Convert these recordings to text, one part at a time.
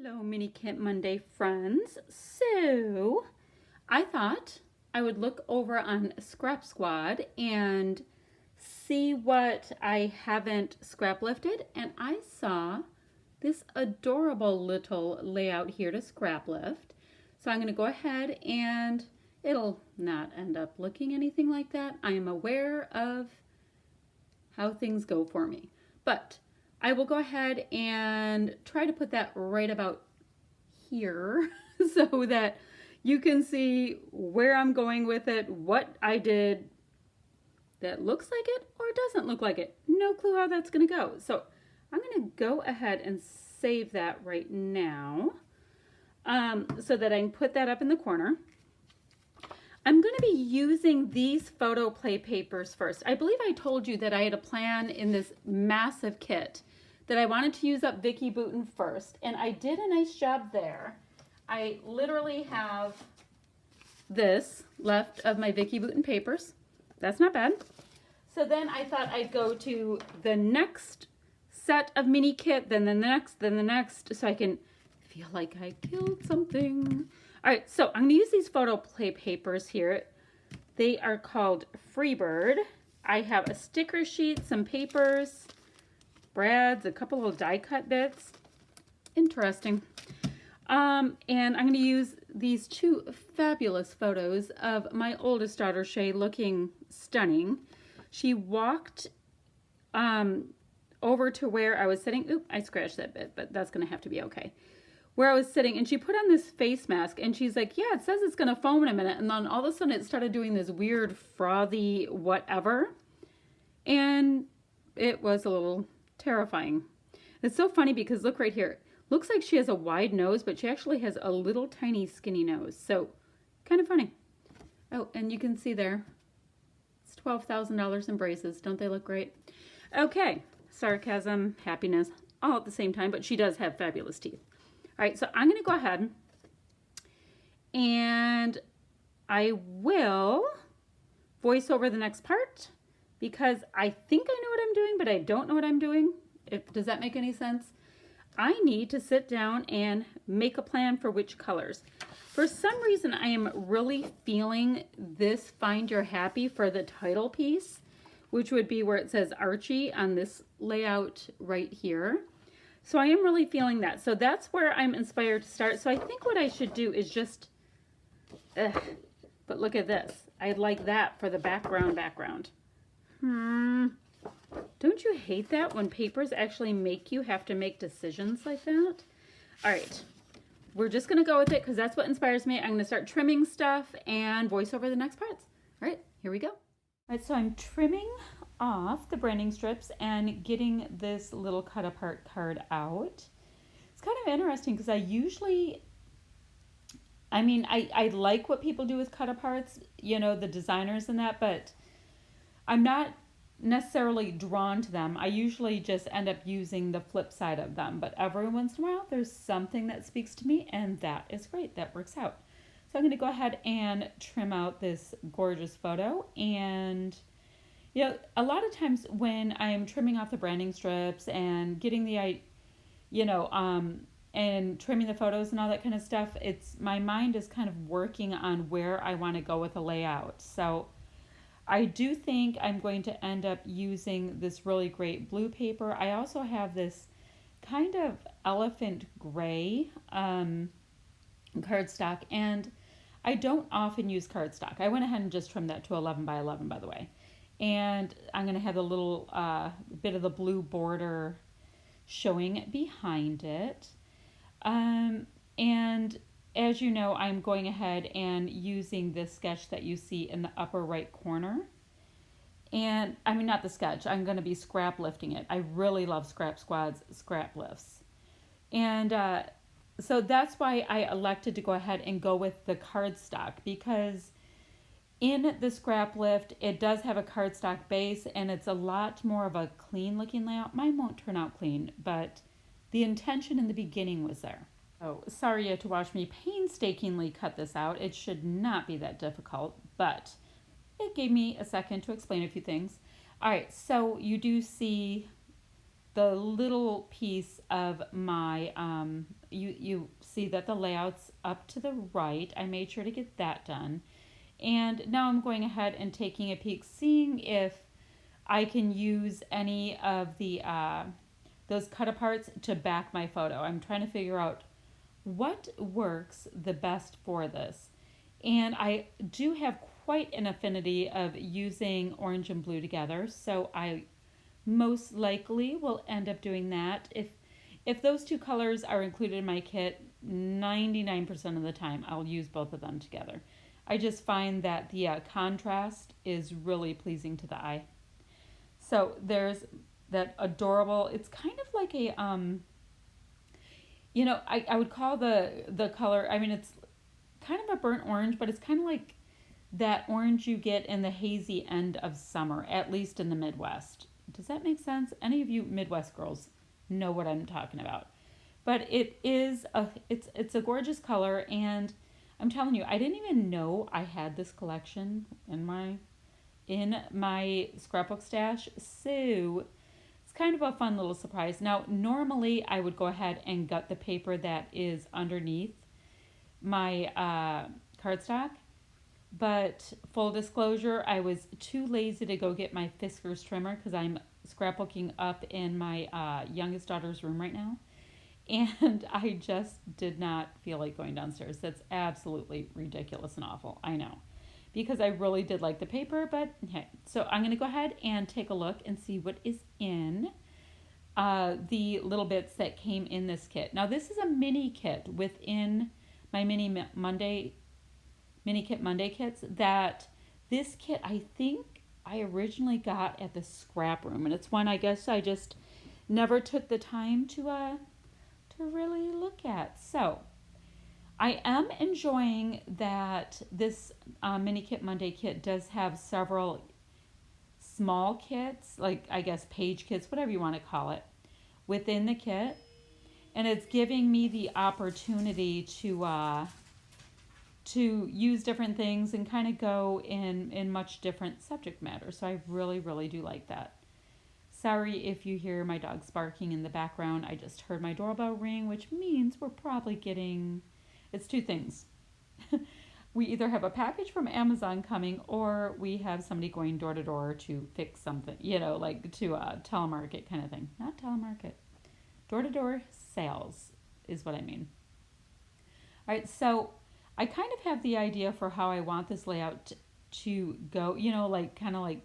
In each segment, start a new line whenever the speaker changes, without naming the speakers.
Hello, Mini Kit Monday friends. So, I thought I would look over on Scrap Squad and see what I haven't scrap lifted, and I saw this adorable little layout here to scrap lift. So I'm going to go ahead, and it'll not end up looking anything like that. I am aware of how things go for me, but I will go ahead and try to put that right about here so that you can see where I'm going with it, what I did that looks like it or doesn't look like it. No clue how that's going to go. So I'm going to go ahead and save that right now so that I can put that up in the corner. I'm going to be using these photo play papers first. I believe I told you that I had a plan in this massive kit that I wanted to use up Vicky Bouton first, and I did a nice job there. I literally have this left of my Vicky Bouton papers. That's not bad. So then I thought I'd go to the next set of mini kit, then the next, so I can feel like I killed something. All right, so I'm gonna use these photo play papers here. They are called Freebird. I have a sticker sheet, some papers, brads, a couple of die cut bits. Interesting. And I'm going to use these two fabulous photos of my oldest daughter, Shay, looking stunning. She walked over to where I was sitting. Oop, I scratched that bit, but that's going to have to be okay. Where I was sitting, and she put on this face mask, and she's like, yeah, it says it's going to foam in a minute. And then all of a sudden it started doing this weird frothy whatever. And it was a little terrifying. It's so funny because look right here. Looks like she has a wide nose, but she actually has a little tiny skinny nose. So kind of funny. Oh, and you can see there, it's $12,000 in braces. Don't they look great? Okay, sarcasm, happiness, all at the same time, but she does have fabulous teeth. All right, so I'm going to go ahead and I will voice over the next part because I think I know what I'm doing, but I don't know what I'm doing. Does that make any sense? I need to sit down and make a plan for which colors. For some reason, I am really feeling this Find Your Happy for the title piece, which would be where it says Archie on this layout right here. So I am really feeling that. So that's where I'm inspired to start. So I think what I should do is just, but look at this. I'd like that for the background. Don't you hate that when papers actually make you have to make decisions like that? All right, we're just gonna go with it because that's what inspires me. I'm gonna start trimming stuff and voice over the next parts. All right, here we go. All right, so I'm trimming off the branding strips and getting this little cut apart card out. It's kind of interesting because I like what people do with cut aparts, you know, the designers and that, but I'm not necessarily drawn to them. I usually just end up using the flip side of them, but every once in a while there's something that speaks to me, and that is great. That works out. So I'm going to go ahead and trim out this gorgeous photo. And you know, a lot of times when I'm trimming off the branding strips and getting the, and trimming the photos and all that kind of stuff, my mind is kind of working on where I want to go with a layout. So I do think I'm going to end up using this really great blue paper. I also have this kind of elephant gray cardstock, and I don't often use cardstock. I went ahead and just trimmed that to 11 by 11, by the way. And I'm going to have a little bit of the blue border showing behind it. And as you know, I'm going ahead and using this sketch that you see in the upper right corner. And I mean, not the sketch, I'm going to be scrap lifting it. I really love Scrap Squad's scrap lifts. And so that's why I elected to go ahead and go with the cardstock, because in the scrap lift, it does have a cardstock base and it's a lot more of a clean looking layout. Mine won't turn out clean, but the intention in the beginning was there. Oh, sorry you had to watch me painstakingly cut this out. It should not be that difficult, but it gave me a second to explain a few things. All right, so you do see the little piece of my, you see that the layout's up to the right. I made sure to get that done. And now I'm going ahead and taking a peek, seeing if I can use any of the those cut aparts to back my photo. I'm trying to figure out what works the best for this. And I do have quite an affinity of using orange and blue together, so I most likely will end up doing that. If those two colors are included in my kit, 99% of the time I'll use both of them together. I just find that the contrast is really pleasing to the eye. So there's that adorable, it's kind of like a, I would call the color, I mean, it's kind of a burnt orange, but it's kind of like that orange you get in the hazy end of summer, at least in the Midwest. Does that make sense? Any of you Midwest girls know what I'm talking about. But it's a gorgeous color, and I'm telling you, I didn't even know I had this collection in my scrapbook stash. So it's kind of a fun little surprise. Now, normally I would go ahead and gut the paper that is underneath my cardstock. But full disclosure, I was too lazy to go get my Fiskars trimmer because I'm scrapbooking up in my youngest daughter's room right now. And I just did not feel like going downstairs. That's absolutely ridiculous and awful. I know. Because I really did like the paper, but hey. So I'm going to go ahead and take a look and see what is in the little bits that came in this kit. Now, this is a mini kit within my Mini Kit Monday kits. That this kit I think I originally got at the scrap room, and it's one I guess I just never took the time to really look at. So I am enjoying that this Mini Kit Monday kit does have several small kits, like I guess page kits, whatever you want to call it, within the kit, and it's giving me the opportunity to use different things and kind of go in much different subject matter. So I really, really do like that. Sorry if you hear my dogs barking in the background. I just heard my doorbell ring, which means we're probably getting, it's two things. We either have a package from Amazon coming, or we have somebody going door to door to fix something, like to telemarket kind of thing. Not telemarket. Door to door sales is what I mean. All right, so I kind of have the idea for how I want this layout to go, like kind of like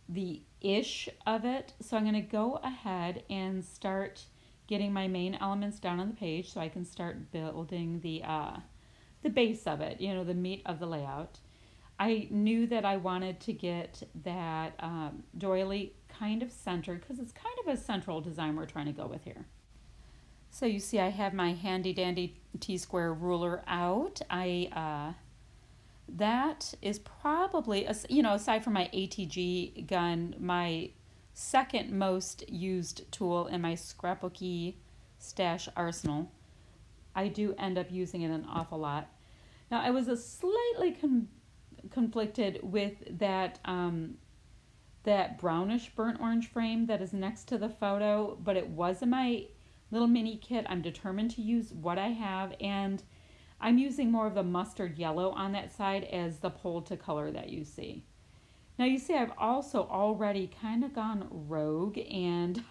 the ish of it. So I'm going to go ahead and start getting my main elements down on the page so I can start building the base of it, the meat of the layout. I knew that I wanted to get that doily kind of centered because it's kind of a central design we're trying to go with here. So you see I have my handy dandy T-square ruler out. That is probably, aside from my ATG gun, my second most used tool in my scrapbooky stash arsenal. I do end up using it an awful lot. Now, I was slightly conflicted with that brownish burnt orange frame that is next to the photo, but it was in my little mini kit. I'm determined to use what I have, and I'm using more of the mustard yellow on that side as the pull to color that you see. Now you see I've also already kind of gone rogue, and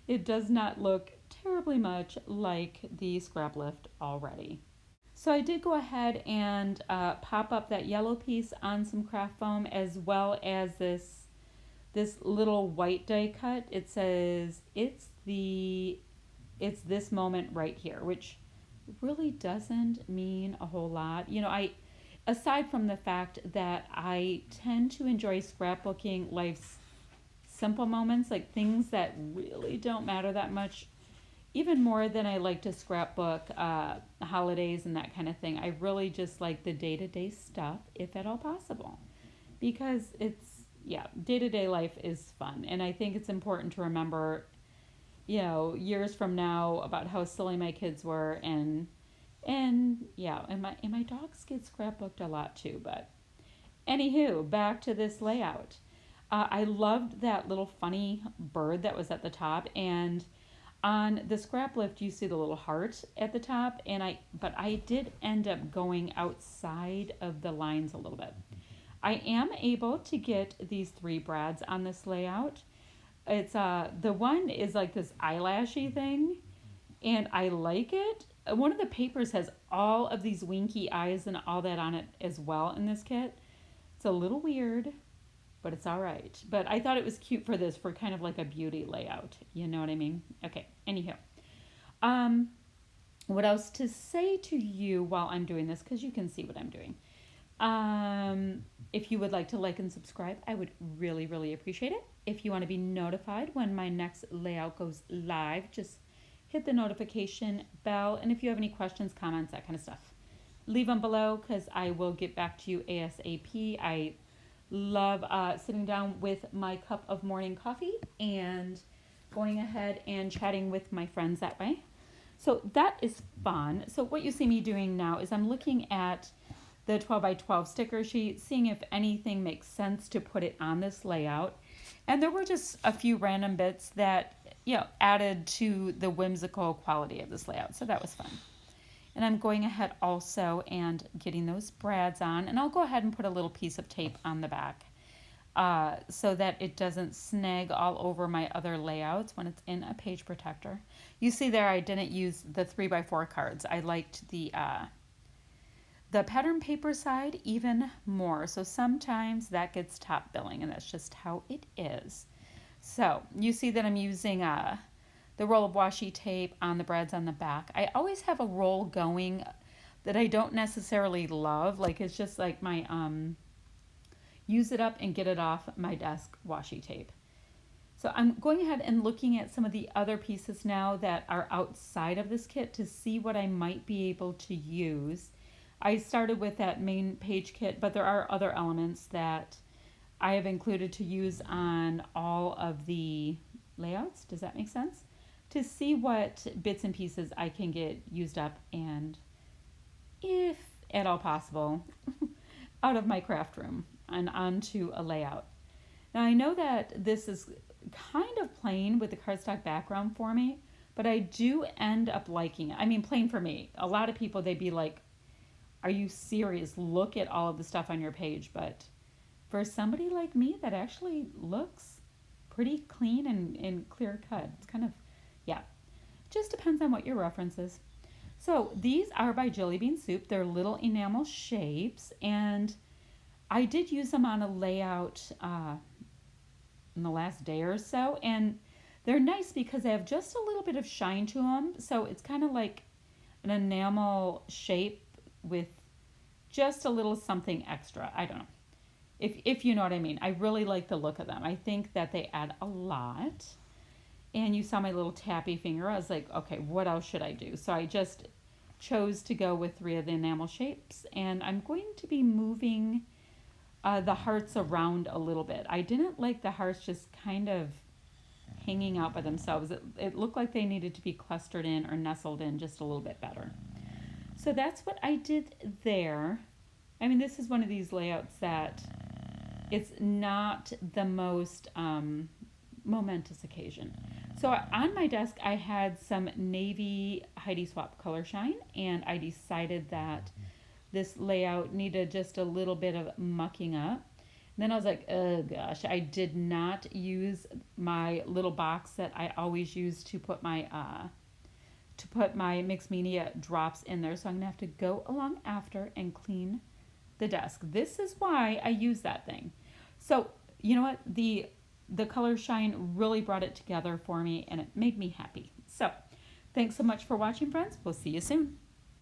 it does not look terribly much like the scrap lift already. So I did go ahead and pop up that yellow piece on some craft foam, as well as this little white die cut. It says it's this moment right here, which really doesn't mean a whole lot. Aside from the fact that I tend to enjoy scrapbooking life's simple moments, like things that really don't matter that much, even more than I like to scrapbook holidays and that kind of thing. I really just like the day-to-day stuff, if at all possible, because day-to-day life is fun. And I think it's important to remember, years from now about how silly my kids were, and my dogs get scrapbooked a lot too. But anywho, back to this layout. I loved that little funny bird that was at the top, and on the scrap lift you see the little heart at the top, and but I did end up going outside of the lines a little bit. I am able to get these 3 brads on this layout. It's the one is like this eyelashy thing, and I like it. One of the papers has all of these winky eyes and all that on it as well in this kit. It's a little weird, but it's all right. But I thought it was cute for this, for kind of like a beauty layout. You know what I mean? Okay, anywho. Um, what else to say to you while I'm doing this, because you can see what I'm doing. If you would like to like and subscribe, I would really, really appreciate it. If you want to be notified when my next layout goes live, just hit the notification bell. And if you have any questions, comments, that kind of stuff, leave them below, because I will get back to you ASAP. I love sitting down with my cup of morning coffee and going ahead and chatting with my friends that way. So that is fun. So what you see me doing now is I'm looking at the 12 by 12 sticker sheet, seeing if anything makes sense to put it on this layout. And there were just a few random bits that, added to the whimsical quality of this layout. So that was fun. And I'm going ahead also and getting those brads on. And I'll go ahead and put a little piece of tape on the back so that it doesn't snag all over my other layouts when it's in a page protector. You see there I didn't use the 3x4 cards. I liked the pattern paper side even more. So sometimes that gets top billing, and that's just how it is. So you see that I'm using the roll of washi tape on the brads on the back. I always have a roll going that I don't necessarily love. Like, it's just like my use it up and get it off my desk washi tape. So I'm going ahead and looking at some of the other pieces now that are outside of this kit to see what I might be able to use. I started with that main page kit, but there are other elements that I have included to use on all of the layouts. Does that make sense? To see what bits and pieces I can get used up and, if at all possible, out of my craft room and onto a layout. Now I know that this is kind of plain with the cardstock background for me, but I do end up liking it. I mean, plain for me. A lot of people, they'd be like, are you serious? Look at all of the stuff on your page. But for somebody like me, that actually looks pretty clean and clear cut. It's kind of, just depends on what your reference is. So these are by Jelly Bean Soup. They're little enamel shapes, and I did use them on a layout in the last day or so, and they're nice because they have just a little bit of shine to them. So it's kind of like an enamel shape with just a little something extra. I don't know. If you know what I mean. I really like the look of them. I think that they add a lot. And you saw my little tappy finger. I was like, okay, what else should I do? So I just chose to go with 3 of the enamel shapes. And I'm going to be moving the hearts around a little bit. I didn't like the hearts just kind of hanging out by themselves. It looked like they needed to be clustered in or nestled in just a little bit better. So that's what I did there. I mean, this is one of these layouts that it's not the most momentous occasion. So on my desk, I had some navy Heidi Swap color shine, and I decided that this layout needed just a little bit of mucking up. And then I was like, oh gosh, I did not use my little box that I always use to put my mixed media drops in there. So I'm gonna have to go along after and clean the desk. This is why I use that thing. So you know what? The color shine really brought it together for me, and it made me happy. So thanks so much for watching, friends. We'll see you soon.